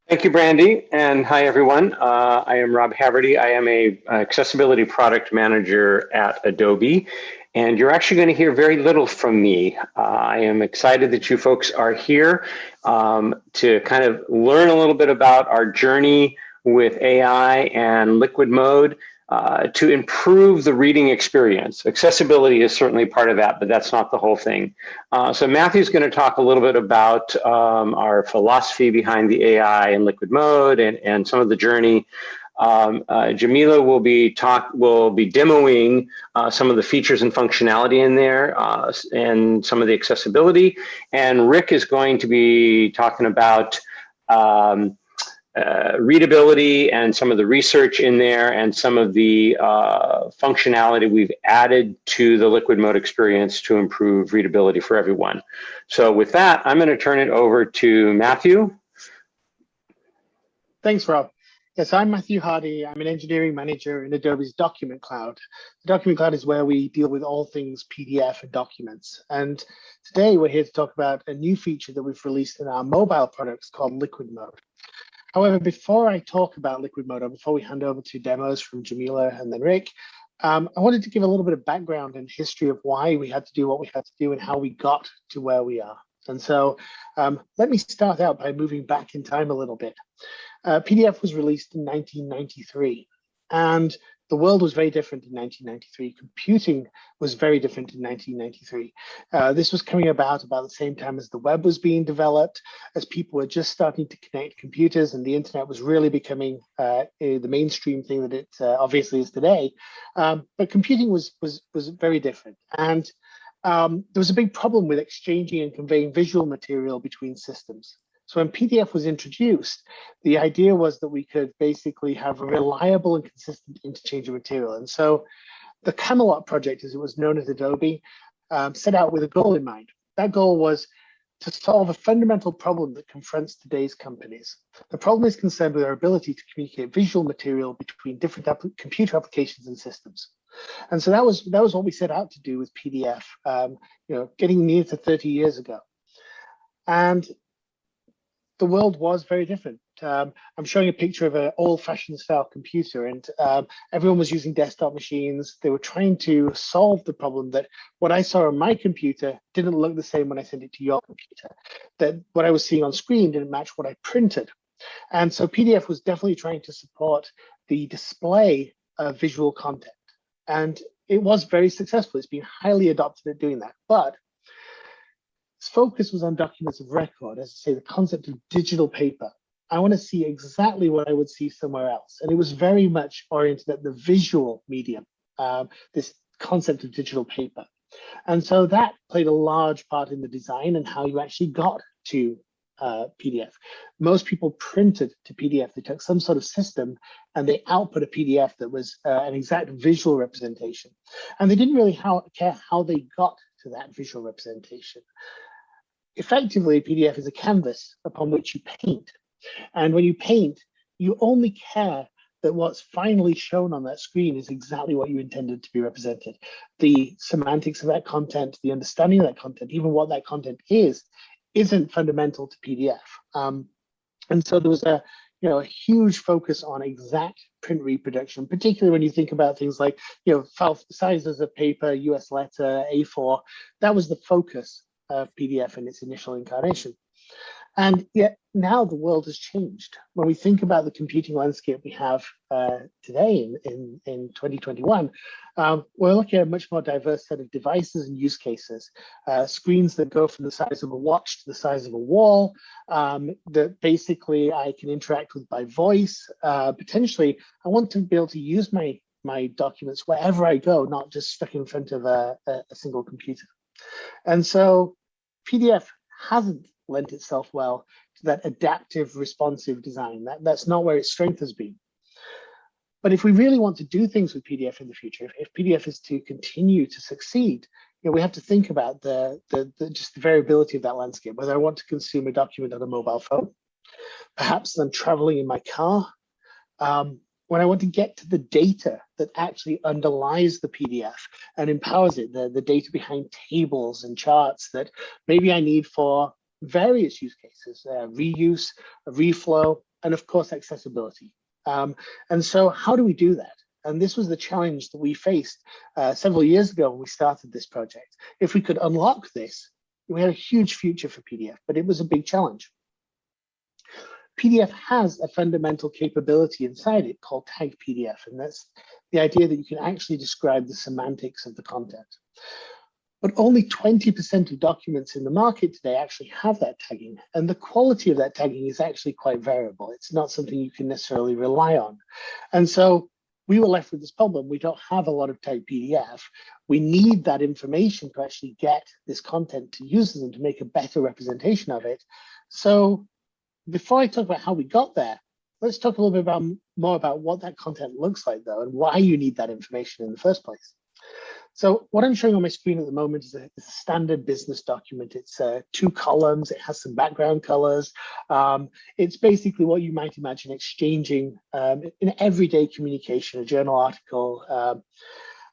Thank you, Brandy, and hi, everyone. I am Rob Haverty. I am a accessibility product manager at Adobe, and you're actually going to hear very little from me. I am excited that you folks are here to kind of learn a little bit about our journey with AI and Liquid Mode to improve the reading experience. Accessibility is certainly part of that, but that's not the whole thing. So Matthew's going to talk a little bit about our philosophy behind the AI and Liquid Mode and some of the journey. Jamila will be demoing some of the features and functionality in there and some of the accessibility. And Rick is going to be talking about readability and some of the research in there and some of the functionality we've added to the Liquid Mode experience to improve readability for everyone. So with that, I'm going to turn it over to Matthew. Thanks, Rob. Yes, I'm Matthew Hardy. I'm an engineering manager in Adobe's Document Cloud. The Document Cloud is where we deal with all things PDF and documents. And today we're here to talk about a new feature that we've released in our mobile products called Liquid Mode. However, before I talk about Liquid Mode, or before we hand over to demos from Jamila and then Rick, I wanted to give a little bit of background and history of why we had to do what we had to do and how we got to where we are. And so let me start out by moving back in time a little bit. PDF was released in 1993, and the world was very different in 1993. Computing was very different in 1993. This was coming about the same time as the web was being developed, as people were just starting to connect computers, and the internet was really becoming the mainstream thing that it obviously is today. But computing was very different, and there was a big problem with exchanging and conveying visual material between systems. So when PDF was introduced, the idea was that we could basically have a reliable and consistent interchange of material. And so the Camelot project, as it was known at Adobe, set out with a goal in mind. That goal was to solve a fundamental problem that confronts today's companies. The problem is concerned with our ability to communicate visual material between different computer applications and systems. And so that was what we set out to do with PDF, getting near to 30 years ago. And the world was very different. I'm showing a picture of an old-fashioned style computer, and everyone was using desktop machines. They were trying to solve the problem that what I saw on my computer didn't look the same when I sent it to your computer, that what I was seeing on screen didn't match what I printed. And so PDF was definitely trying to support the display of visual content. And it was very successful. It's been highly adopted at doing that. But its focus was on documents of record, as I say, the concept of digital paper. I want to see exactly what I would see somewhere else. And it was very much oriented at the visual medium, this concept of digital paper. And so that played a large part in the design and how you actually got to PDF. Most people printed to PDF. They took some sort of system and they output a PDF that was an exact visual representation. And they didn't really care how they got to that visual representation. Effectively, PDF is a canvas upon which you paint. And when you paint, you only care that what's finally shown on that screen is exactly what you intended to be represented. The semantics of that content, the understanding of that content, even what that content is, isn't fundamental to PDF. And so there was a huge focus on exact print reproduction, particularly when you think about things like, file sizes of paper, US letter, A4. That was the focus of PDF in its initial incarnation. And yet now the world has changed. When we think about the computing landscape we have today in 2021, we're looking at a much more diverse set of devices and use cases. Screens that go from the size of a watch to the size of a wall, that basically I can interact with by voice. Potentially, I want to be able to use my documents wherever I go, not just stuck in front of a single computer. And so PDF hasn't lent itself well to that adaptive, responsive design. That's not where its strength has been. But if we really want to do things with PDF in the future, if PDF is to continue to succeed, we have to think about just the variability of that landscape, whether I want to consume a document on a mobile phone, perhaps I'm traveling in my car, when I want to get to the data that actually underlies the PDF and empowers it, the data behind tables and charts that maybe I need for various use cases, reuse, reflow, and of course, accessibility. And so how do we do that? And this was the challenge that we faced several years ago when we started this project. If we could unlock this, we had a huge future for PDF, but it was a big challenge. PDF has a fundamental capability inside it called tag PDF, and that's the idea that you can actually describe the semantics of the content. But only 20% of documents in the market today actually have that tagging, and the quality of that tagging is actually quite variable. It's not something you can necessarily rely on. And so we were left with this problem. We don't have a lot of tagged PDF. We need that information to actually get this content to users and to make a better representation of it. So before I talk about how we got there, let's talk a little bit more about what that content looks like, though, and why you need that information in the first place. So what I'm showing on my screen at the moment is a standard business document. It's 2 columns. It has some background colors. It's basically what you might imagine exchanging in everyday communication, a journal article.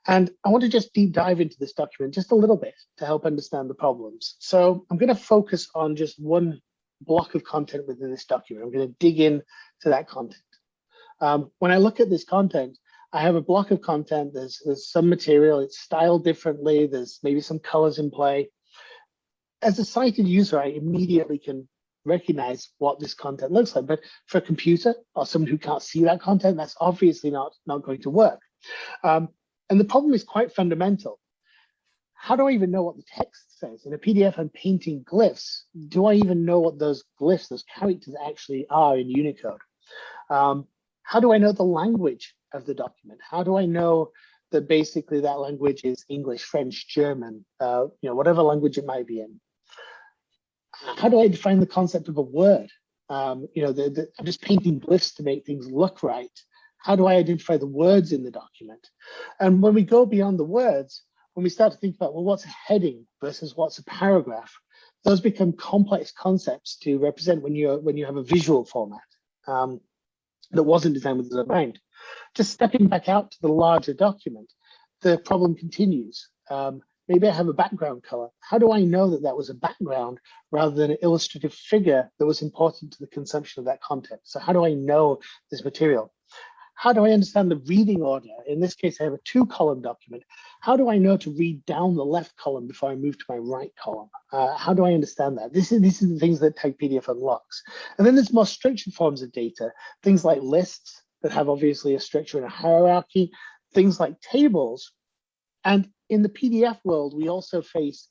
And I want to just deep dive into this document just a little bit to help understand the problems. So I'm going to focus on just one block of content within this document. I'm going to dig in to that content. When I look at this content, I have a block of content. There's some material. It's styled differently. There's maybe some colors in play. As a sighted user, I immediately can recognize what this content looks like. But for a computer or someone who can't see that content, that's obviously not going to work. And the problem is quite fundamental. How do I even know what the text says? In a PDF, I'm painting glyphs. Do I even know what those glyphs, those characters actually are in Unicode? How do I know the language of the document? How do I know that basically that language is English, French, German, whatever language it might be in? How do I define the concept of a word? I'm just painting glyphs to make things look right. How do I identify the words in the document? And when we go beyond the words, when we start to think about, well, what's a heading versus what's a paragraph, those become complex concepts to represent when you have a visual format that wasn't designed with the mind. Just stepping back out to the larger document, the problem continues. Maybe I have a background color. How do I know that that was a background rather than an illustrative figure that was important to the consumption of that content? So how do I know this material? How do I understand the reading order? In this case, I have a 2-column document. How do I know to read down the left column before I move to my right column? How do I understand that? This is the things that Tag PDF unlocks. And then there's more structured forms of data, things like lists that have obviously a structure and a hierarchy, things like tables. And in the PDF world, we also face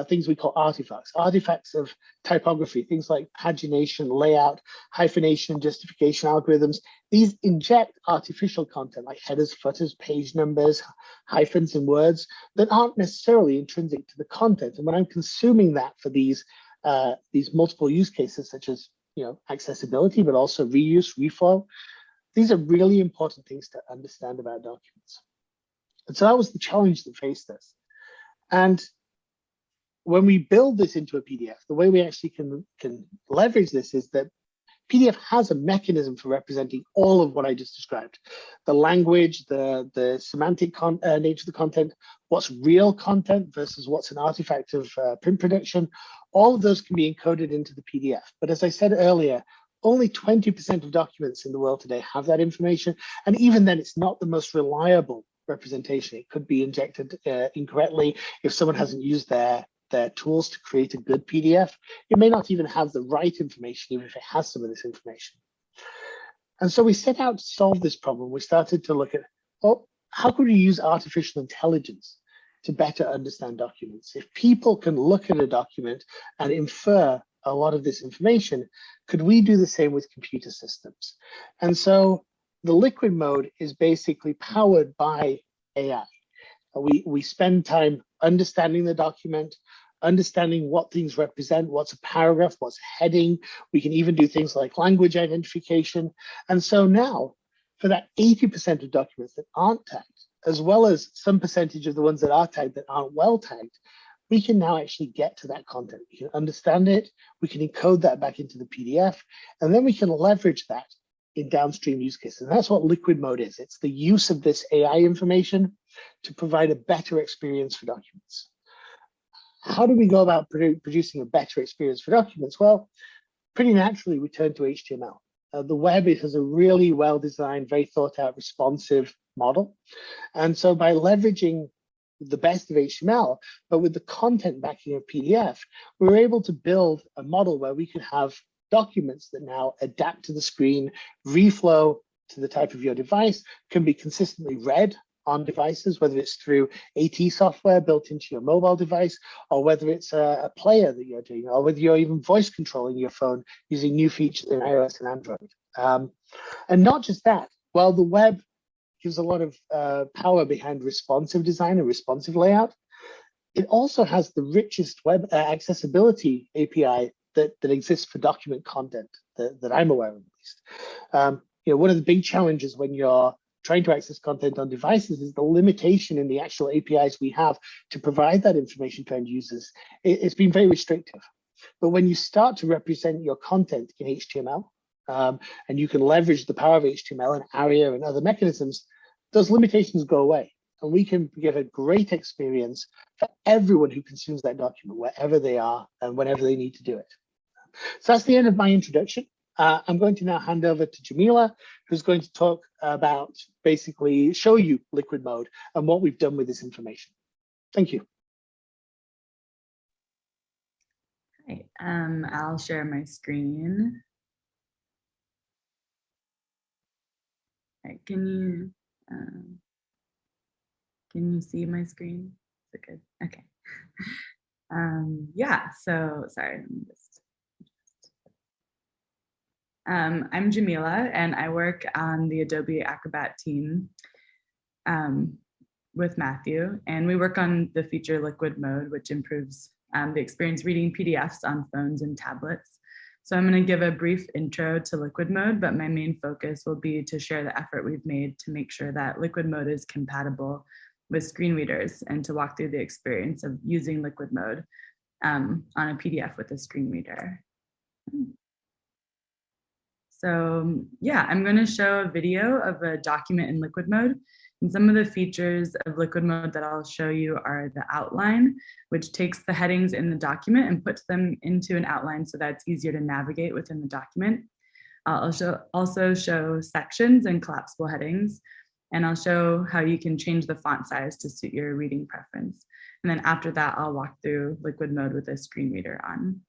things we call artifacts of typography, things like pagination, layout, hyphenation, justification algorithms. These inject artificial content like headers, footers, page numbers, hyphens, and words that aren't necessarily intrinsic to the content. And when I'm consuming that for these multiple use cases, such as accessibility, but also reuse, reflow, these are really important things to understand about documents. And so that was the challenge that faced us. And when we build this into a PDF, the way we actually can leverage this is that PDF has a mechanism for representing all of what I just described. The language, the semantic nature of the content, what's real content versus what's an artifact of print production, all of those can be encoded into the PDF. But as I said earlier, only 20% of documents in the world today have that information. And even then, it's not the most reliable representation. It could be injected incorrectly if someone hasn't used their tools to create a good PDF. It may not even have the right information, even if it has some of this information. And so we set out to solve this problem. We started to look at, how could we use artificial intelligence to better understand documents? If people can look at a document and infer a lot of this information, could we do the same with computer systems? And so the liquid mode is basically powered by AI. We spend time understanding the document, understanding what things represent, what's a paragraph, what's a heading. We can even do things like language identification. And so now, for that 80% of documents that aren't tagged, as well as some percentage of the ones that are tagged that aren't well tagged, we can now actually get to that content. We can understand it, we can encode that back into the PDF, and then we can leverage that in downstream use cases. And that's what liquid mode is. It's the use of this AI information to provide a better experience for documents. How do we go about producing a better experience for documents? Well, pretty naturally, we turn to HTML. The web has a really well-designed, very thought-out, responsive model. And so by leveraging the best of HTML, but with the content backing of PDF, we were able to build a model where we could have documents that now adapt to the screen, reflow to the type of your device, can be consistently read on devices, whether it's through AT software built into your mobile device, or whether it's a player that you're doing, or whether you're even voice controlling your phone using new features in iOS and Android. And not just that, while the web gives a lot of power behind responsive design and responsive layout, it also has the richest web accessibility API that exists for document content that I'm aware of, at least. One of the big challenges when you're trying to access content on devices is the limitation in the actual APIs we have to provide that information to end users. It's been very restrictive. But when you start to represent your content in HTML, and you can leverage the power of HTML and ARIA and other mechanisms, those limitations go away. And we can give a great experience for everyone who consumes that document, wherever they are and whenever they need to do it. So that's the end of my introduction. I'm going to now hand over to Jamila, who's going to talk about, basically show you liquid mode and what we've done with this information. Thank you. Hi, I'll share my screen. Right, can you see my screen? Is it good? Okay. Yeah, so sorry, let me just. I'm Jamila, and I work on the Adobe Acrobat team with Matthew, and we work on the feature liquid mode, which improves the experience reading PDFs on phones and tablets. So I'm going to give a brief intro to liquid mode, but my main focus will be to share the effort we've made to make sure that liquid mode is compatible with screen readers and to walk through the experience of using liquid mode on a PDF with a screen reader. So yeah, I'm going to show a video of a document in liquid mode. And some of the features of liquid mode that I'll show you are the outline, which takes the headings in the document and puts them into an outline so that it's easier to navigate within the document. I'll also show sections and collapsible headings. And I'll show how you can change the font size to suit your reading preference. And then after that, I'll walk through liquid mode with a screen reader on.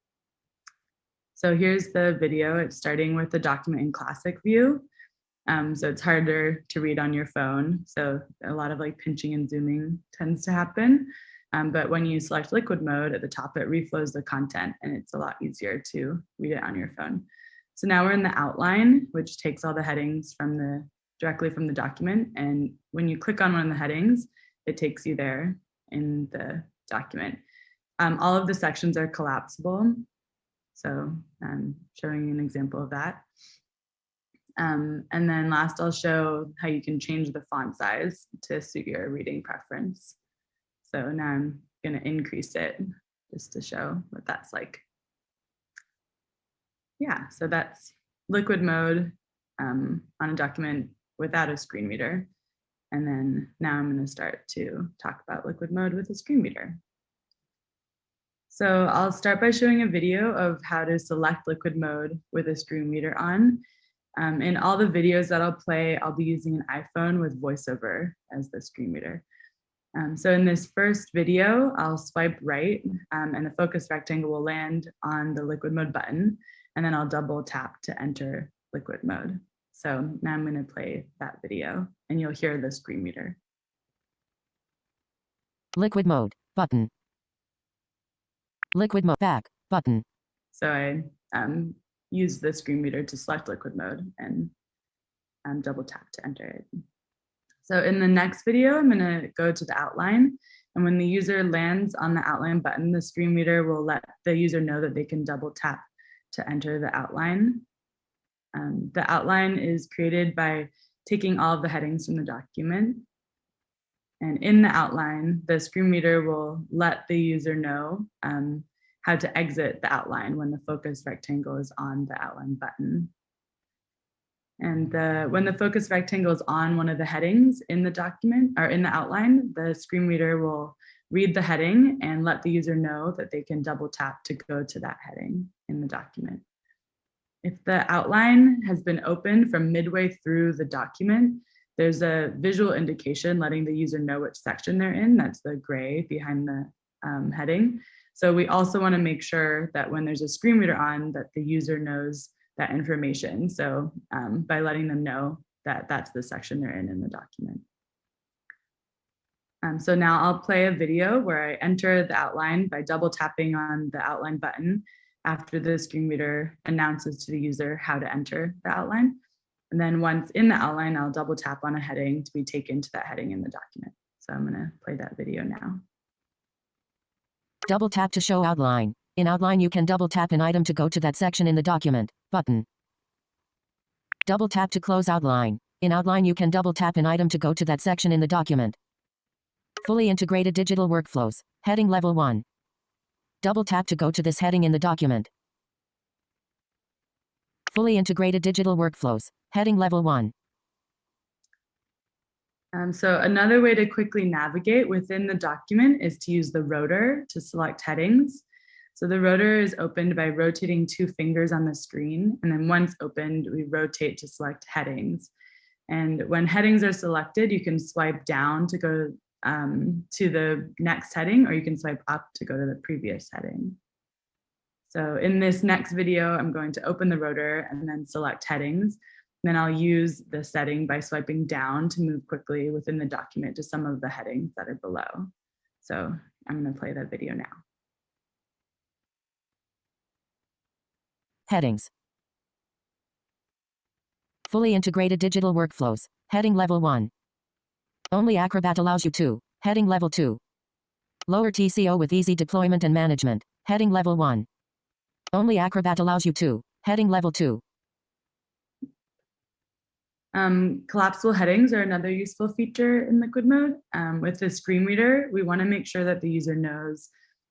So here's the video. It's starting with the document in classic view. So it's harder to read on your phone. So a lot of like pinching and zooming tends to happen. But when you select liquid mode at the top, it reflows the content and it's a lot easier to read it on your phone. So now we're in the outline, which takes all the headings directly from the document. And when you click on one of the headings, it takes you there in the document. All of the sections are collapsible. So I'm showing you an example of that. And then last, I'll show how you can change the font size to suit your reading preference. So now I'm going to increase it just to show what that's like. Yeah, so that's liquid mode on a document without a screen reader. And then now I'm going to start to talk about liquid mode with a screen reader. So I'll start by showing a video of how to select liquid mode with a screen reader on. In all the videos that I'll play, I'll be using an iPhone with VoiceOver as the screen reader. So in this first video, I'll swipe right and the focus rectangle will land on the liquid mode button, and then I'll double tap to enter liquid mode. So now I'm going to play that video and you'll hear the screen reader. Liquid mode button. Liquid mode back button. So I use the screen reader to select liquid mode and double tap to enter it. So in the next video, I'm going to go to the outline. And when the user lands on the outline button, the screen reader will let the user know that they can double tap to enter the outline. The outline is created by taking all of the headings from the document. And in the outline, the screen reader will let the user know how to exit the outline when the focus rectangle is on the outline button. And when the focus rectangle is on one of the headings in the document or in the outline, the screen reader will read the heading and let the user know that they can double tap to go to that heading in the document. If the outline has been opened from midway through the document, there's a visual indication letting the user know which section they're in. That's the gray behind the heading. So we also want to make sure that when there's a screen reader on, that the user knows that information. So by letting them know that that's the section they're in the document. So now I'll play a video where I enter the outline by double tapping on the outline button after the screen reader announces to the user how to enter the outline. And then once in the outline, I'll double tap on a heading to be taken to that heading in the document. So I'm going to play that video now. Double tap to show outline. In outline, you can double tap an item to go to that section in the document. Button. Double tap to close outline. In outline, you can double tap an item to go to that section in the document. Fully integrated digital workflows. Heading level 1. Double tap to go to this heading in the document. Fully integrated digital workflows. Heading level 1. So another way to quickly navigate within the document is to use the rotor to select headings. So the rotor is opened by rotating 2 fingers on the screen, and then once opened, we rotate to select headings. And when headings are selected, you can swipe down to go to the next heading, or you can swipe up to go to the previous heading. So in this next video, I'm going to open the rotor and then select headings. Then I'll use the setting by swiping down to move quickly within the document to some of the headings that are below. So I'm going to play that video now. Headings. Fully integrated digital workflows. Heading level 1. Only Acrobat allows you to. Heading level 2. Lower TCO with easy deployment and management. Heading level 1. Only Acrobat allows you to. Heading level 2. Collapsible headings are another useful feature in Liquid Mode. With the screen reader, we want to make sure that the user knows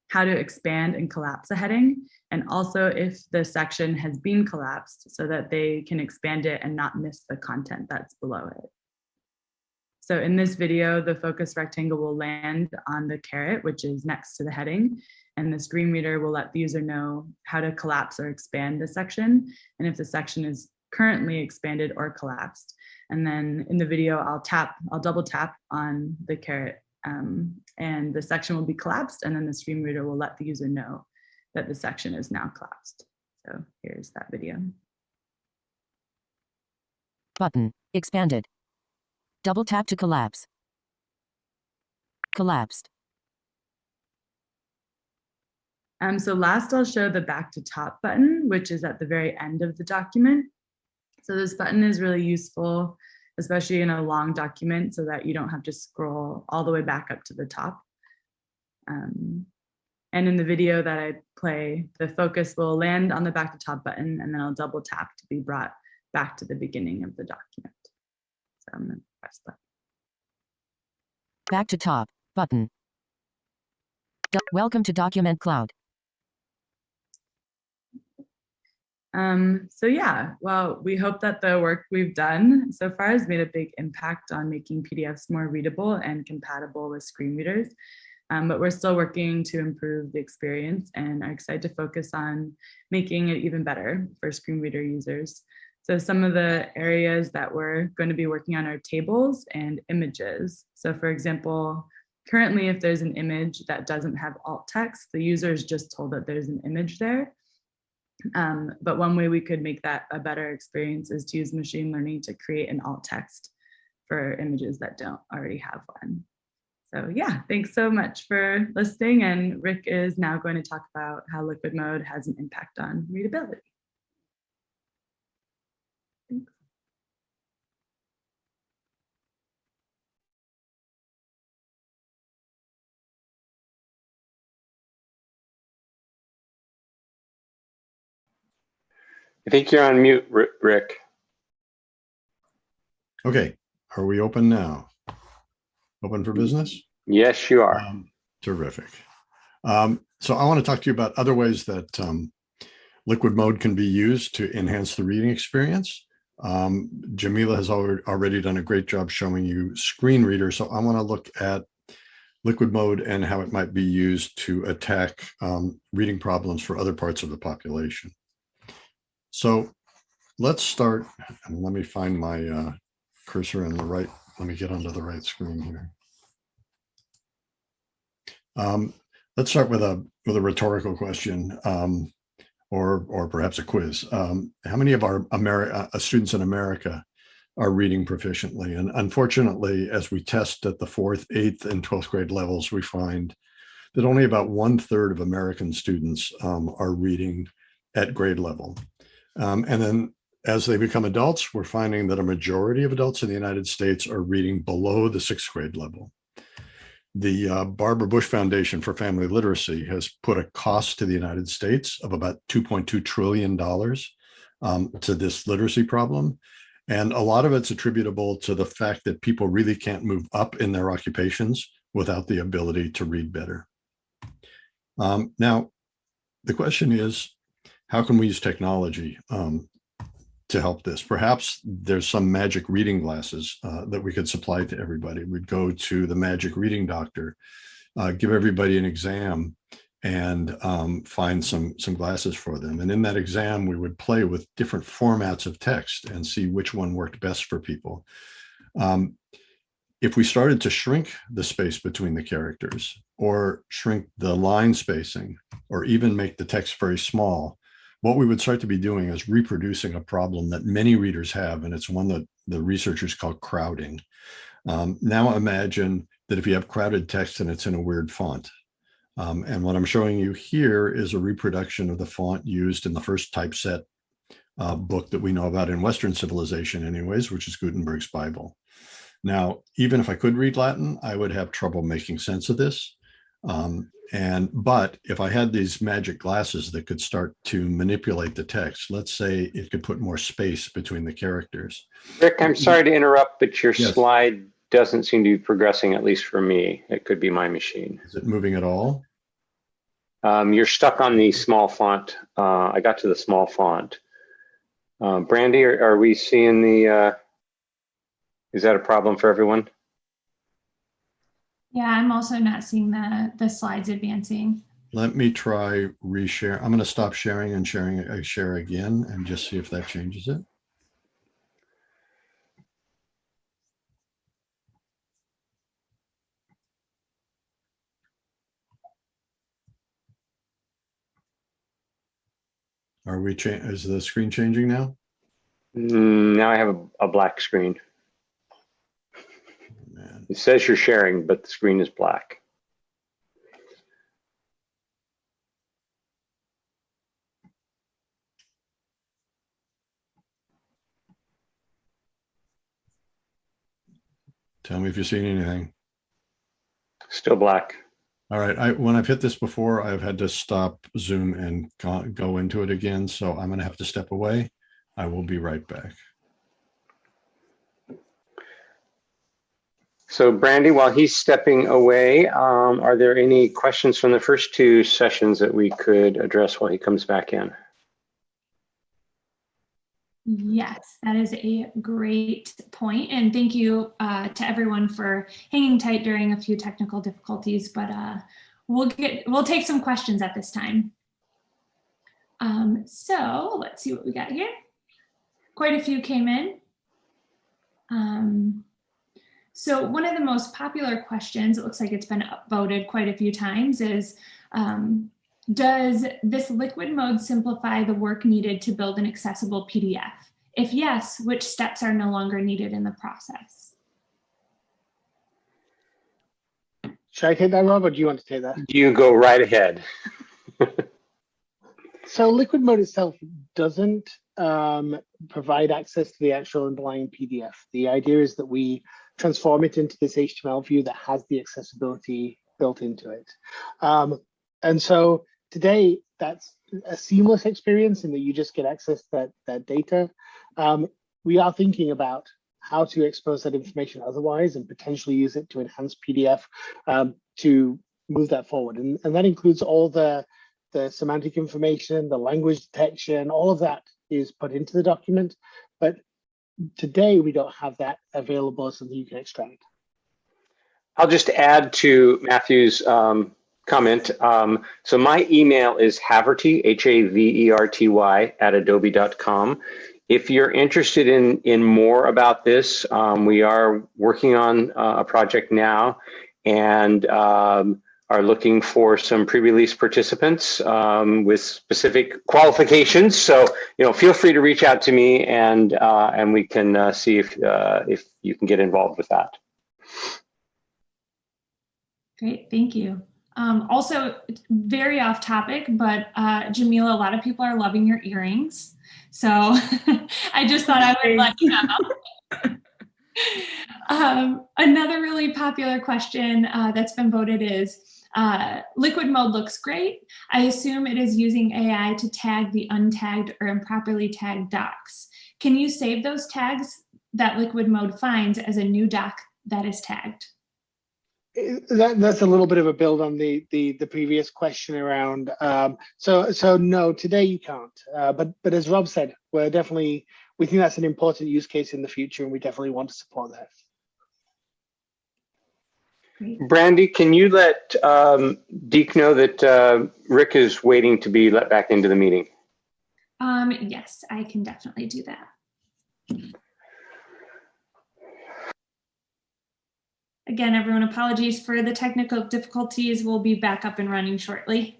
how to expand and collapse a heading, and also if the section has been collapsed so that they can expand it and not miss the content that's below it. So in this video, the focus rectangle will land on the caret, which is next to the heading, and the screen reader will let the user know how to collapse or expand the section, and if the section is currently expanded or collapsed. And then in the video, I'll double tap on the caret and the section will be collapsed, and then the screen reader will let the user know that the section is now collapsed. So here's that video. Button. Expanded. Double tap to collapse. Collapsed. So last I'll show the back to top button, which is at the very end of the document. So this button is really useful, especially in a long document, so that you don't have to scroll all the way back up to the top. And in the video that I play, the focus will land on the back to top button, and then I'll double tap to be brought back to the beginning of the document. So I'm going to press that. Back to top button. Welcome to Document Cloud. So yeah, well, we hope that the work we've done so far has made a big impact on making PDFs more readable and compatible with screen readers. But we're still working to improve the experience and are excited to focus on making it even better for screen reader users. So some of the areas that we're going to be working on are tables and images. So for example, currently if there's an image that doesn't have alt text, the user is just told that there's an image there. But one way we could make that a better experience is to use machine learning to create an alt text for images that don't already have one. So yeah, thanks so much for listening. And Rick is now going to talk about how Liquid Mode has an impact on readability. Thanks. I think you're on mute, Rick. Okay, are we open now? Open for business? Yes, you are. Terrific. So I want to talk to you about other ways that Liquid Mode can be used to enhance the reading experience. Jamila has already done a great job showing you screen reader. So I want to look at Liquid Mode and how it might be used to attack reading problems for other parts of the population. So let's start, and let me find my cursor in the right, let me get onto the right screen here. Let's start with a rhetorical question, or perhaps a quiz. How many of our students in America are reading proficiently? And unfortunately, as we test at the 4th, 8th, and 12th grade levels, we find that only about 1/3 of American students are reading at grade level. And then as they become adults, we're finding that a majority of adults in the United States are reading below the 6th grade level. The Barbara Bush Foundation for Family Literacy has put a cost to the United States of about $2.2 trillion to this literacy problem. And a lot of it's attributable to the fact that people really can't move up in their occupations without the ability to read better. Now, the question is, how can we use technology to help this? Perhaps there's some magic reading glasses that we could supply to everybody. We'd go to the magic reading doctor, give everybody an exam, and find some glasses for them. And in that exam, we would play with different formats of text and see which one worked best for people. If we started to shrink the space between the characters, or shrink the line spacing, or even make the text very small, what we would start to be doing is reproducing a problem that many readers have, and it's one that the researchers call crowding. Now imagine that if you have crowded text and it's in a weird font. And what I'm showing you here is a reproduction of the font used in the first typeset book that we know about in Western civilization anyways, which is Gutenberg's Bible. Now, even if I could read Latin, I would have trouble making sense of this. But if I had these magic glasses that could start to manipulate the text, let's say it could put more space between the characters. Rick, I'm sorry to interrupt, but your Yes. slide doesn't seem to be progressing, at least for me. It could be my machine. Is it moving at all? You're stuck on the small font. I got to the small font. Brandy, are we seeing the, is that a problem for everyone? Yeah, I'm also not seeing the slides advancing. Let me try reshare. I'm going to stop sharing and share again and just see if that changes it. Are we is the screen changing now? Now I have a black screen. Man. It says you're sharing, but the screen is black. Tell me if you're seeing anything. Still black. All right. When I've hit this before, I've had to stop Zoom and go into it again. So I'm going to have to step away. I will be right back. So Brandy, while he's stepping away, are there any questions from the first two sessions that we could address while he comes back in? Yes, that is a great point. And thank you to everyone for hanging tight during a few technical difficulties, but we'll take some questions at this time. So let's see what we got here. Quite a few came in. So one of the most popular questions, it looks like it's been upvoted quite a few times, is does this liquid mode simplify the work needed to build an accessible PDF? If yes, which steps are no longer needed in the process? Should I take that, Rob, or do you want to take that? You go right ahead. So liquid mode itself doesn't provide access to the actual underlying PDF. The idea is that we transform it into this HTML view that has the accessibility built into it. And so today, that's a seamless experience in that you just get access to that data. We are thinking about how to expose that information otherwise and potentially use it to enhance PDF to move that forward. And that includes all the semantic information, the language detection, all of that is put into the document. But today, we don't have that available as something you can extract. I'll just add to Matthew's comment. So my email is Haverty, Haverty, @adobe.com. If you're interested in more about this, we are working on a project now, and are looking for some pre-release participants with specific qualifications. So, feel free to reach out to me, and we can see if you can get involved with that. Great, thank you. Also, very off topic, but Jamila, a lot of people are loving your earrings. So I just thought I would let you know. Another really popular question that's been voted is, liquid mode looks great. I assume it is using AI to tag the untagged or improperly tagged docs. Can you save those tags that liquid mode finds as a new doc that is tagged? That's a little bit of a build on the previous question around. So no, today you can't. But as Rob said, we think that's an important use case in the future, and we definitely want to support that. Great. Brandy, can you let Deke know that Rick is waiting to be let back into the meeting? Yes, I can definitely do that. Again, everyone, apologies for the technical difficulties. We'll be back up and running shortly.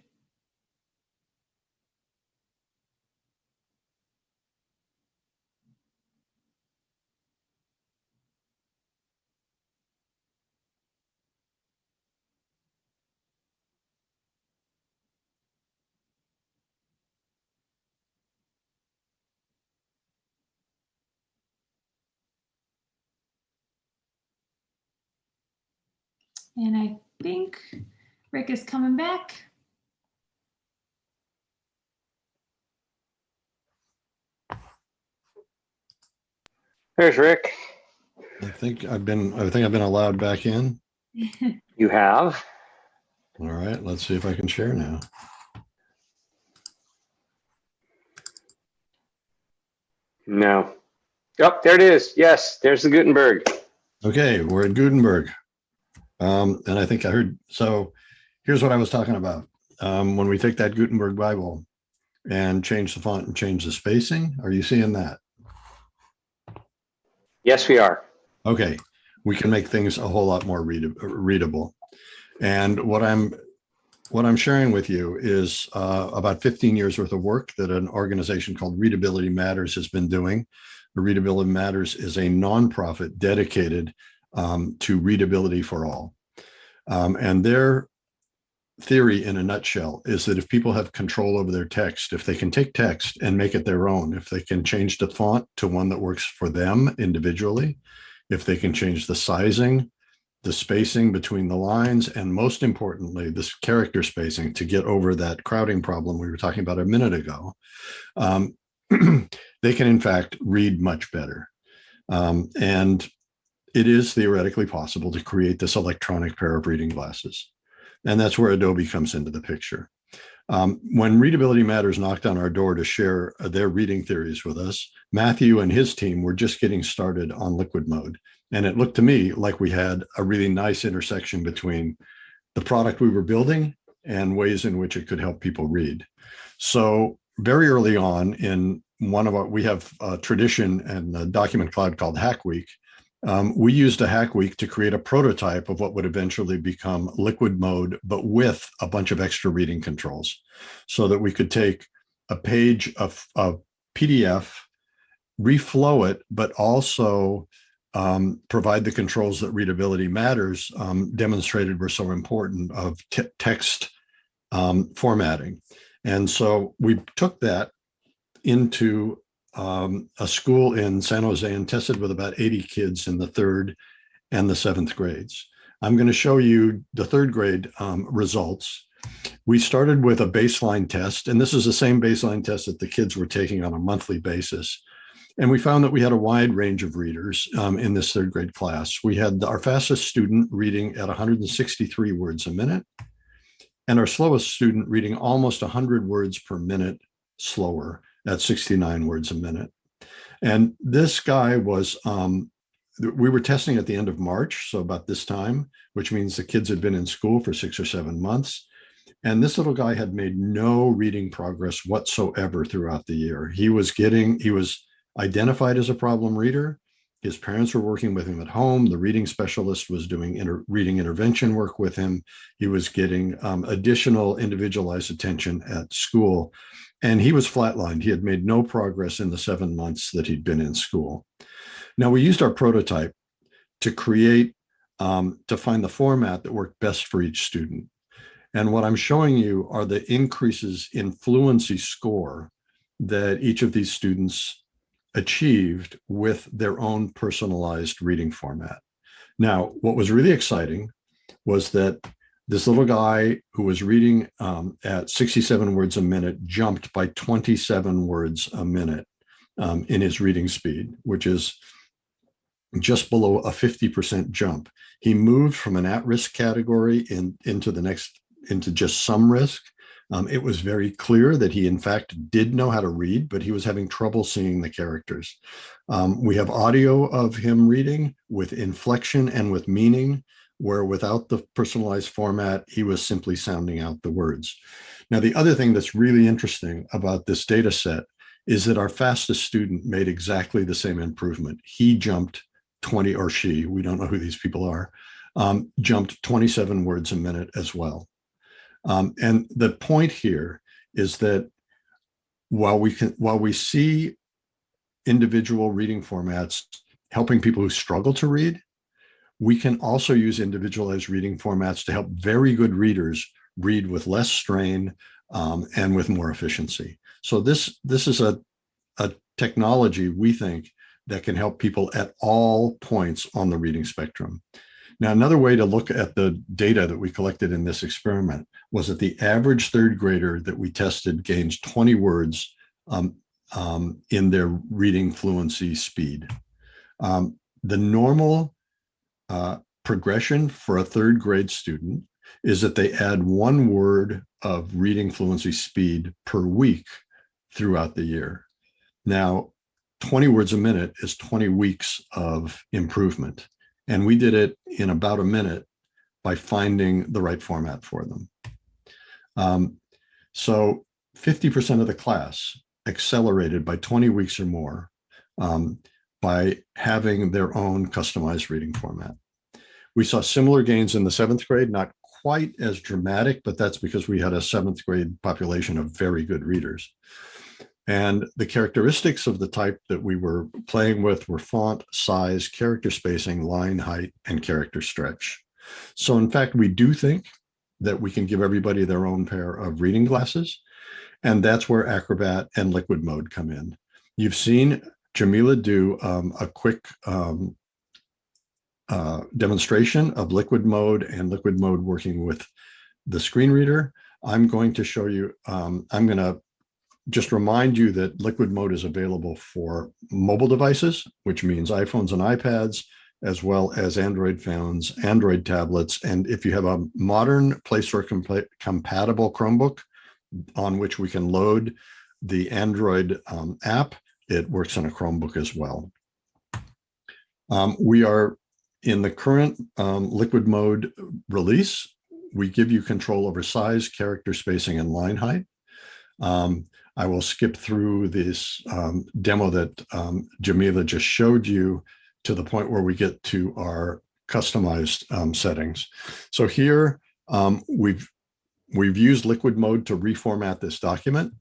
And I think Rick is coming back. There's Rick. I think I've been allowed back in. You have. All right, let's see if I can share now. No. Oh, there it is. Yes, there's the Gutenberg. Okay, we're at Gutenberg. And I think I heard, so here's what I was talking about. When we take that Gutenberg Bible and change the font and change the spacing, are you seeing that? Yes, we are. Okay, we can make things a whole lot more readable. And what I'm sharing with you is about 15 years worth of work that an organization called Readability Matters has been doing. Readability Matters is a nonprofit dedicated to readability for all. And their theory in a nutshell is that if people have control over their text, if they can take text and make it their own, if they can change the font to one that works for them individually, if they can change the sizing, the spacing between the lines, and most importantly, this character spacing to get over that crowding problem we were talking about a minute ago, they can in fact read much better. And it is theoretically possible to create this electronic pair of reading glasses. And that's where Adobe comes into the picture. When Readability Matters knocked on our door to share their reading theories with us, Matthew and his team were just getting started on liquid mode. And it looked to me like we had a really nice intersection between the product we were building and ways in which it could help people read. So very early on in we have a tradition and a document cloud called Hack Week. We used a Hack Week to create a prototype of what would eventually become liquid mode, but with a bunch of extra reading controls, so that we could take a page of PDF, reflow it, but also provide the controls that Readability Matters demonstrated were so important of text formatting. And so we took that into a school in San Jose and tested with about 80 kids in the 3rd and the 7th grades. I'm going to show you the 3rd grade results. We started with a baseline test, and this is the same baseline test that the kids were taking on a monthly basis. And we found that we had a wide range of readers in this 3rd grade class. We had our fastest student reading at 163 words a minute, and our slowest student reading almost 100 words per minute slower at 69 words a minute. And this guy was, we were testing at the end of March, so about this time, which means the kids had been in school for 6 or 7 months. And this little guy had made no reading progress whatsoever throughout the year. He was identified as a problem reader. His parents were working with him at home. The reading specialist was doing reading intervention work with him. He was getting additional individualized attention at school. And he was flatlined. He had made no progress in the 7 months that he'd been in school. Now, we used our prototype to create, to find the format that worked best for each student. And what I'm showing you are the increases in fluency score that each of these students achieved with their own personalized reading format. Now, what was really exciting was that this little guy who was reading at 67 words a minute jumped by 27 words a minute in his reading speed, which is just below a 50% jump. He moved from an at-risk category into just some risk. It was very clear that he, in fact, did know how to read, but he was having trouble seeing the characters. We have audio of him reading with inflection and with meaning, where without the personalized format, he was simply sounding out the words. Now, the other thing that's really interesting about this data set is that our fastest student made exactly the same improvement. He jumped 20, or she, we don't know who these people are, jumped 27 words a minute as well. And the point here is that while we see individual reading formats helping people who struggle to read, we can also use individualized reading formats to help very good readers read with less strain and with more efficiency. So this is a technology, we think, that can help people at all points on the reading spectrum. Now, another way to look at the data that we collected in this experiment was that the average third grader that we tested gains 20 words in their reading fluency speed. The normal progression for a third grade student is that they add 1 word of reading fluency speed per week throughout the year. Now, 20 words a minute is 20 weeks of improvement. And we did it in about a minute by finding the right format for them. So 50% of the class accelerated by 20 weeks or more by having their own customized reading format. We saw similar gains in the 7th grade, not quite as dramatic, but that's because we had a 7th grade population of very good readers. And the characteristics of the type that we were playing with were font, size, character spacing, line height, and character stretch. So in fact, we do think that we can give everybody their own pair of reading glasses. And that's where Acrobat and Liquid Mode come in. You've seen Jamila do a quick demonstration of Liquid Mode and Liquid Mode working with the screen reader. I'm going to show you, I'm going to just remind you that Liquid Mode is available for mobile devices, which means iPhones and iPads, as well as Android phones, Android tablets. And if you have a modern Play Store compatible Chromebook on which we can load the Android app, it works on a Chromebook as well. We are in the current Liquid Mode release. We give you control over size, character spacing, and line height. I will skip through this demo that Jamila just showed you to the point where we get to our customized settings. So here we've used Liquid Mode to reformat this document.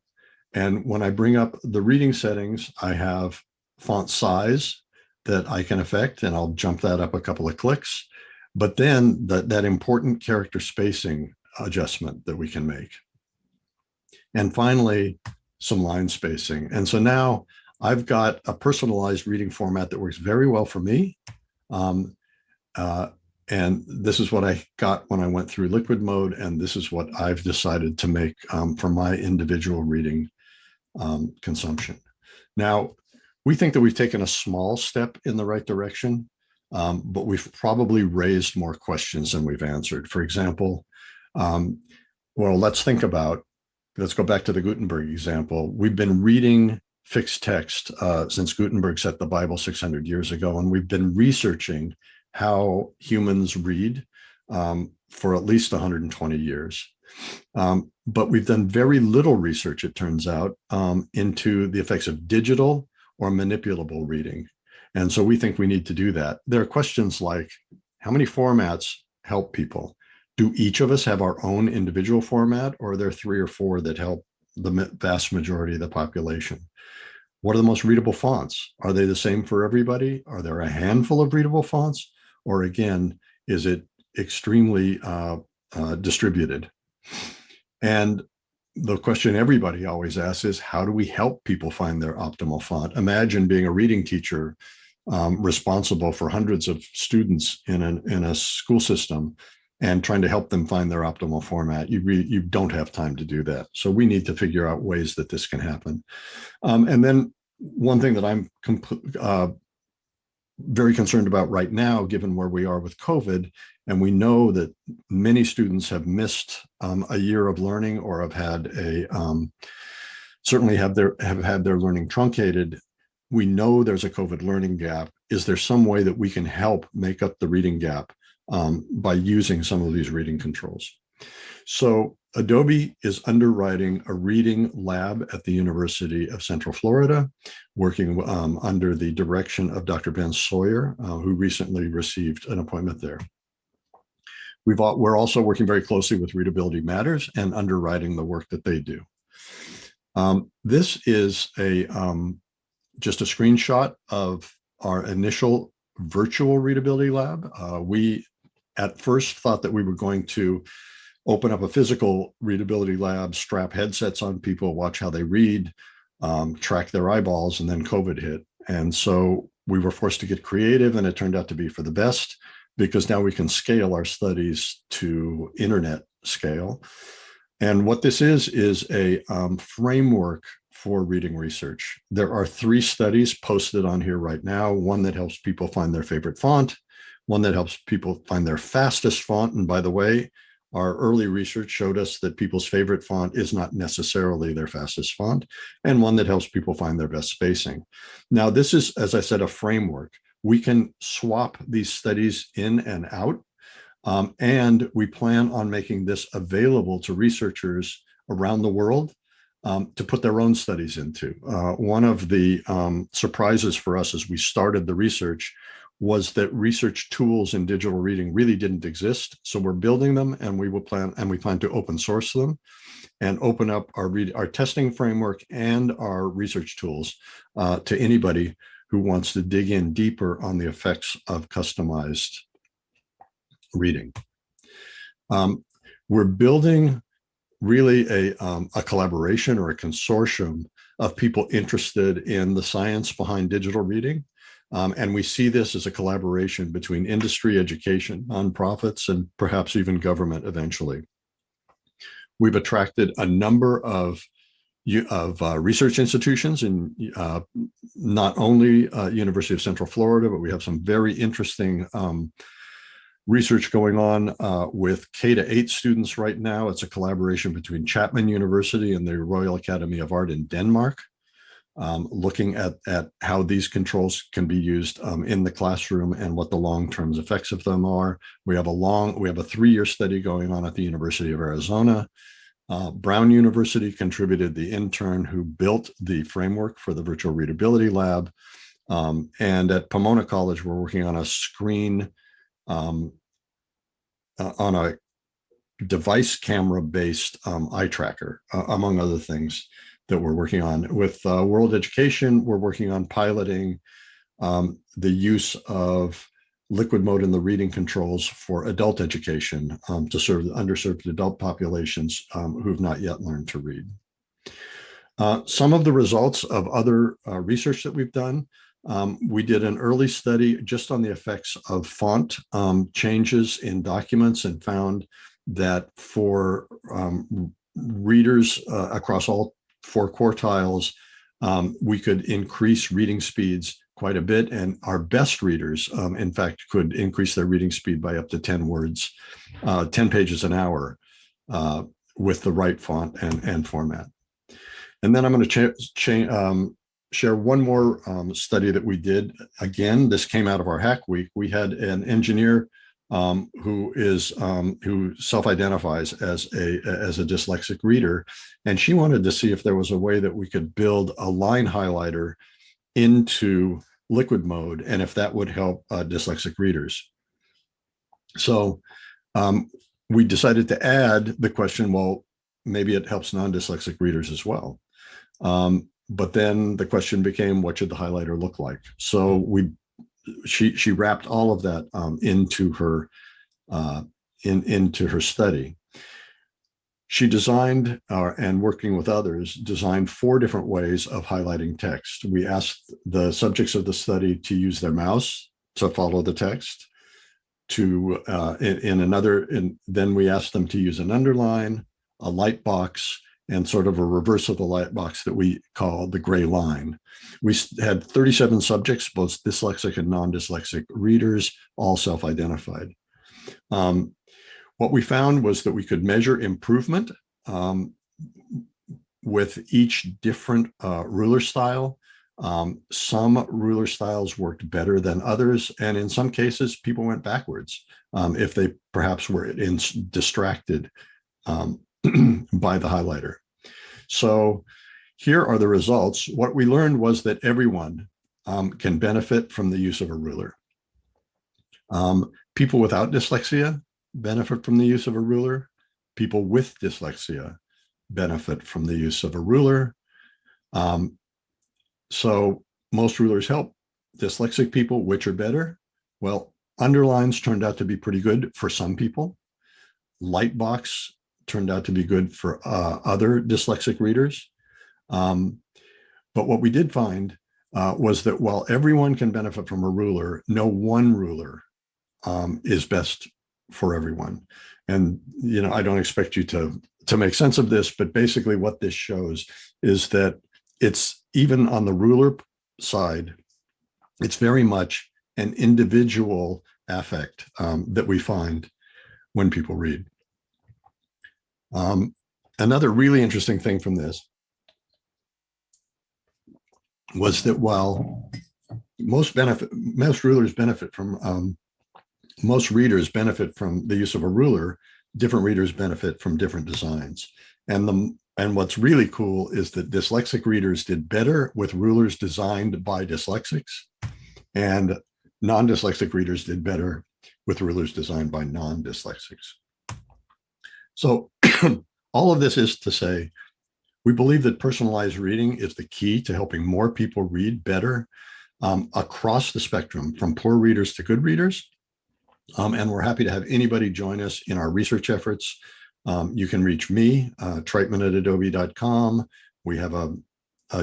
And when I bring up the reading settings, I have font size that I can affect, and I'll jump that up a couple of clicks. But then that important character spacing adjustment that we can make. And finally, some line spacing. And so now I've got a personalized reading format that works very well for me. And this is what I got when I went through Liquid Mode, and this is what I've decided to make for my individual reading consumption. Now, we think that we've taken a small step in the right direction, but we've probably raised more questions than we've answered. For example, well, let's go back to the Gutenberg example. We've been reading fixed text since Gutenberg set the Bible 600 years ago, and we've been researching how humans read for at least 120 years. But we've done very little research, it turns out, into the effects of digital or manipulable reading. And so we think we need to do that. There are questions like, how many formats help people? Do each of us have our own individual format, or are there 3 or 4 that help the vast majority of the population? What are the most readable fonts? Are they the same for everybody? Are there a handful of readable fonts? Or again, is it extremely distributed? And the question everybody always asks is, how do we help people find their optimal font? Imagine being a reading teacher responsible for hundreds of students in a school system and trying to help them find their optimal format. You don't have time to do that. So we need to figure out ways that this can happen. And then one thing that I'm very concerned about right now, given where we are with COVID, and we know that many students have missed a year of learning, or have had certainly have had their learning truncated. We know there's a COVID learning gap. Is there some way that we can help make up the reading gap by using some of these reading controls? So Adobe is underwriting a reading lab at the University of Central Florida, working under the direction of Dr. Ben Sawyer, who recently received an appointment there. We're also working very closely with Readability Matters and underwriting the work that they do. This is just a screenshot of our initial virtual readability lab. We at first thought that we were going to open up a physical readability lab, strap headsets on people, watch how they read, track their eyeballs, and then COVID hit. And so we were forced to get creative, and it turned out to be for the best, because now we can scale our studies to internet scale. And what this is a framework for reading research. There are 3 studies posted on here right now, one that helps people find their favorite font, one that helps people find their fastest font. And by the way, our early research showed us that people's favorite font is not necessarily their fastest font, and one that helps people find their best spacing. Now, this is, as I said, a framework. We can swap these studies in and out, and we plan on making this available to researchers around the world to put their own studies into. One of the surprises for us as we started the research was that research tools in digital reading really didn't exist. So we're building them, and we plan to open source them and open up our testing framework and our research tools to anybody who wants to dig in deeper on the effects of customized reading. We're building really a collaboration or a consortium of people interested in the science behind digital reading. And we see this as a collaboration between industry, education, nonprofits, and perhaps even government eventually. We've attracted a number of research institutions, in not only University of Central Florida, but we have some very interesting research going on with K-8 students right now. It's a collaboration between Chapman University and the Royal Academy of Art in Denmark, looking at how these controls can be used in the classroom and what the long-term effects of them are. We have a 3-year study going on at the University of Arizona. Brown University contributed the intern who built the framework for the virtual readability lab. And at Pomona College, we're working on a screen, on a device camera-based eye tracker, among other things that we're working on. With World Education, we're working on piloting the use of liquid mode in the reading controls for adult education to serve underserved adult populations who've not yet learned to read. Some of the results of other research that we've done, we did an early study just on the effects of font changes in documents, and found that for readers across all 4 quartiles, we could increase reading speeds quite a bit. And our best readers, in fact, could increase their reading speed by up to 10 words, 10 pages an hour with the right font and format. And then I'm going to share one more study that we did. Again, this came out of our Hack Week. We had an engineer who self-identifies as a dyslexic reader, and she wanted to see if there was a way that we could build a line highlighter into liquid mode and if that would help dyslexic readers. So we decided to add the question, well, maybe it helps non-dyslexic readers as well. But then the question became, what should the highlighter look like? So she wrapped all of that into her study. She designed, and working with others, designed 4 different ways of highlighting text. We asked the subjects of the study to use their mouse to follow the text. Then we asked them to use an underline, a light box, and sort of a reverse of the light box that we call the gray line. We had 37 subjects, both dyslexic and non-dyslexic readers, all self-identified. What we found was that we could measure improvement with each different ruler style. Some ruler styles worked better than others, and in some cases, people went backwards if they perhaps were distracted by the highlighter. So here are the results. What we learned was that everyone can benefit from the use of a ruler. People without dyslexia benefit from the use of a ruler. People with dyslexia benefit from the use of a ruler. So most rulers help dyslexic people. Which are better? Well, underlines turned out to be pretty good for some people. Lightbox turned out to be good for other dyslexic readers. But what we did find was that while everyone can benefit from a ruler, no one ruler is best for everyone. And, you know, I don't expect you to make sense of this, but basically what this shows is that it's even on the ruler side, it's very much an individual affect that we find when people read. Another really interesting thing from this was that while most readers benefit from the use of a ruler, different readers benefit from different designs. And what's really cool is that dyslexic readers did better with rulers designed by dyslexics, and non-dyslexic readers did better with rulers designed by non-dyslexics. So all of this is to say, we believe that personalized reading is the key to helping more people read better across the spectrum, from poor readers to good readers. And we're happy to have anybody join us in our research efforts. You can reach me, treitman@adobe.com. We have a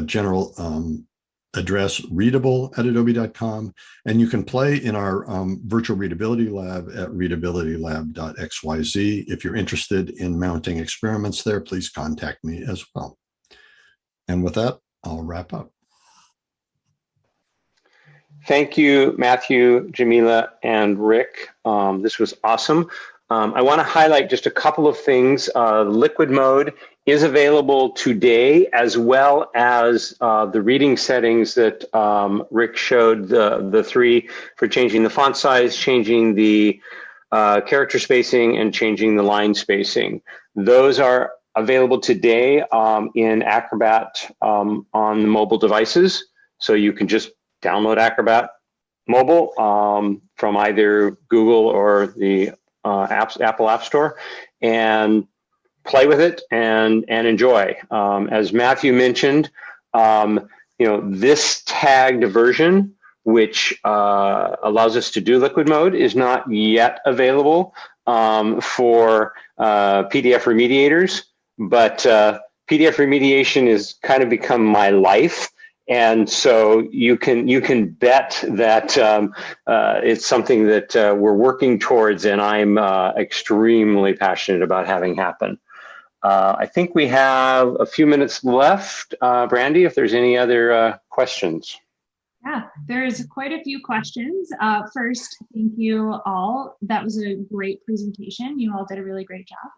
general address, readable@adobe.com. And you can play in our virtual readability lab at readabilitylab.xyz. If you're interested in mounting experiments there, please contact me as well. And with that, I'll wrap up. Thank you, Matthew, Jamila, and Rick. This was awesome. I want to highlight just a couple of things. Liquid mode is available today, as well as the reading settings that Rick showed, the 3 for changing the font size, changing the character spacing, and changing the line spacing. Those are available today in Acrobat on the mobile devices. So you can just download Acrobat Mobile from either Google or the Apple App Store and play with it and enjoy. As Matthew mentioned, this tagged version, which allows us to do liquid mode, is not yet available for PDF remediators, but PDF remediation has kind of become my life. And so you can bet that it's something that we're working towards, and I'm extremely passionate about having happen. I think we have a few minutes left. Brandy, if there's any other questions. Yeah, there's quite a few questions. First, thank you all. That was a great presentation. You all did a really great job.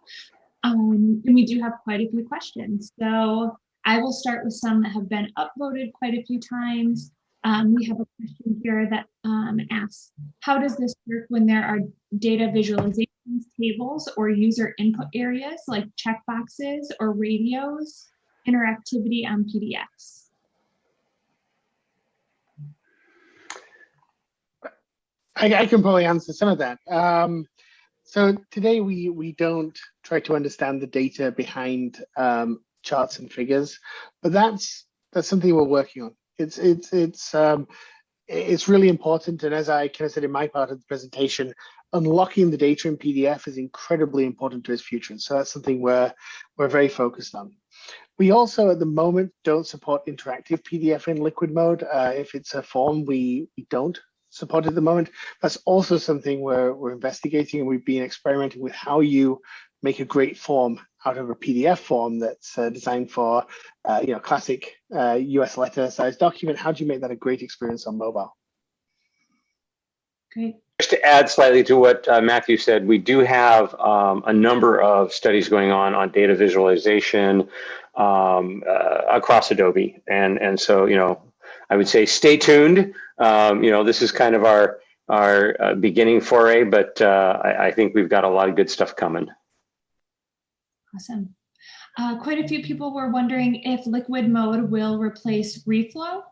And we do have quite a few questions. So I will start with some that have been upvoted quite a few times. We have a question here that asks, how does this work when there are data visualizations, tables, or user input areas like checkboxes or radios, interactivity on PDFs? I can probably answer some of that. So today we don't try to understand the data behind charts and figures, but that's something we're working on. It's really important, and as I kind of said in my part of the presentation, unlocking the data in PDF is incredibly important to its future. And so that's something we're very focused on. We also, at the moment, don't support interactive PDF in Liquid mode. If it's a form, we don't support at the moment. That's also something we're investigating, and we've been experimenting with how you make a great form out of a PDF form that's designed for classic US letter size document. How do you make that a great experience on mobile? Great. Just to add slightly to what Matthew said, we do have a number of studies going on data visualization across Adobe, and so I would say stay tuned. This is kind of our beginning foray, but I think we've got a lot of good stuff coming. Awesome. Quite a few people were wondering if Liquid mode will replace reflow.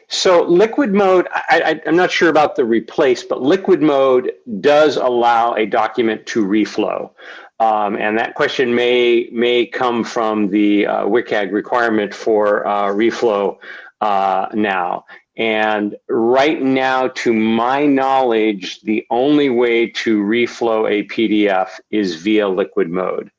So Liquid mode, I'm not sure about the replace, but Liquid mode does allow a document to reflow. And that question may come from the WCAG requirement for reflow now. And right now, to my knowledge, the only way to reflow a PDF is via Liquid mode.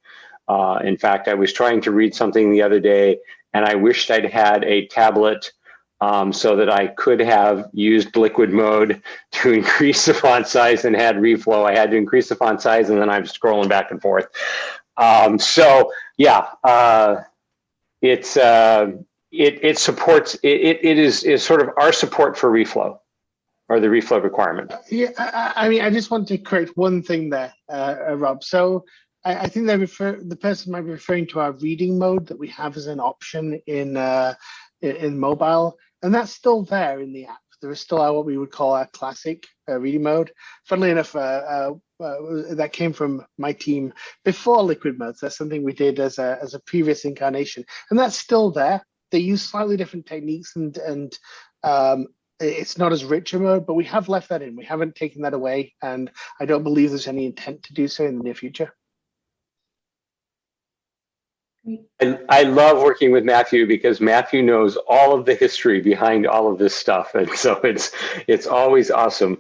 In fact, I was trying to read something the other day, and I wished I'd had a tablet so that I could have used Liquid mode to increase the font size and had reflow. I had to increase the font size, and then I'm scrolling back and forth. It supports, it is sort of our support for reflow, or the reflow requirement. Yeah, I mean, I just want to correct one thing there, Rob. So I think the person might be referring to our reading mode that we have as an option in mobile, and that's still there in the app. There is still what we would call our classic reading mode. Funnily enough, that came from my team before Liquid mode. So that's something we did as a previous incarnation, and that's still there. They use slightly different techniques, and it's not as rich a mode, but we have left that in. We haven't taken that away, and I don't believe there's any intent to do so in the near future. And I love working with Matthew because Matthew knows all of the history behind all of this stuff, and so it's always awesome.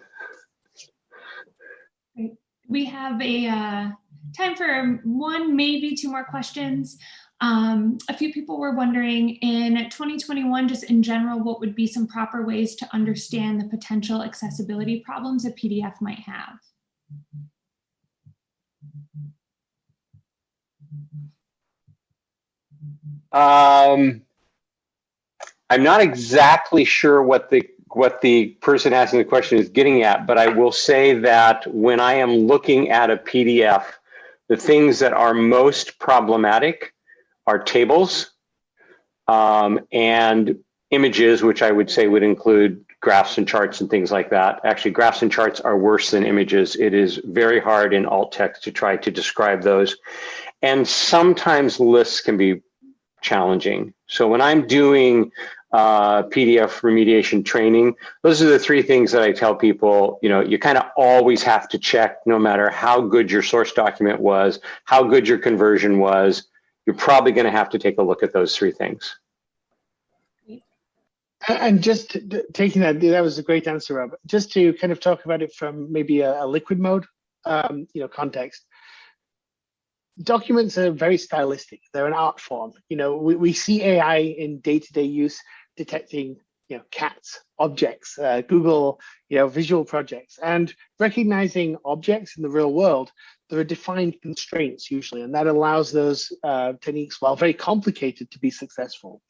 We have a time for one, maybe two more questions. A few people were wondering, in 2021, just in general, what would be some proper ways to understand the potential accessibility problems a PDF might have? I'm not exactly sure what the person asking the question is getting at, but I will say that when I am looking at a PDF, the things that are most problematic are tables and images, which I would say would include graphs and charts and things like that. Actually, graphs and charts are worse than images. It is very hard in alt text to try to describe those. And sometimes lists can be challenging. So when I'm doing PDF remediation training, those are the three things that I tell people, you kind of always have to check, no matter how good your source document was, how good your conversion was, you're probably going to have to take a look at those three things. And just taking that was a great answer, Rob. Just to kind of talk about it from maybe a Liquid mode, context. Documents are very stylistic. They're an art form. We see AI in day-to-day use detecting, cats, objects, Google, visual projects, and recognizing objects in the real world. There are defined constraints usually, and that allows those techniques, while very complicated, to be successful.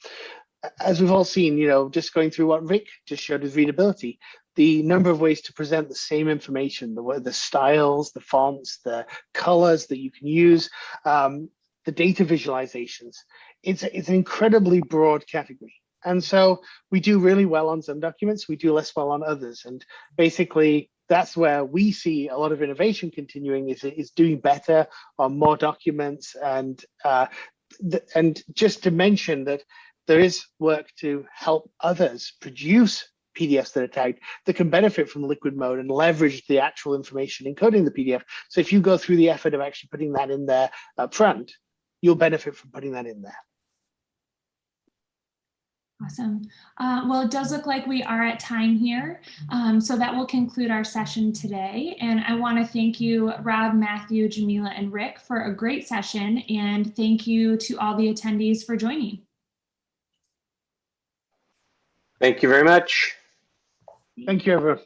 As we've all seen, just going through what Rick just showed with readability, the number of ways to present the same information, the styles, the fonts, the colors that you can use, the data visualizations. It's an incredibly broad category. And so we do really well on some documents, we do less well on others. And basically, that's where we see a lot of innovation continuing, is doing better on more documents. And just to mention that there is work to help others produce PDFs that are tagged that can benefit from liquid mode and leverage the actual information encoding the PDF. So if you go through the effort of actually putting that in there up front, you'll benefit from putting that in there. Awesome. Well, it does look like we are at time here. So that will conclude our session today. And I want to thank you, Rob, Matthew, Jamila, and Rick for a great session. And thank you to all the attendees for joining. Thank you very much. Thank you, everyone.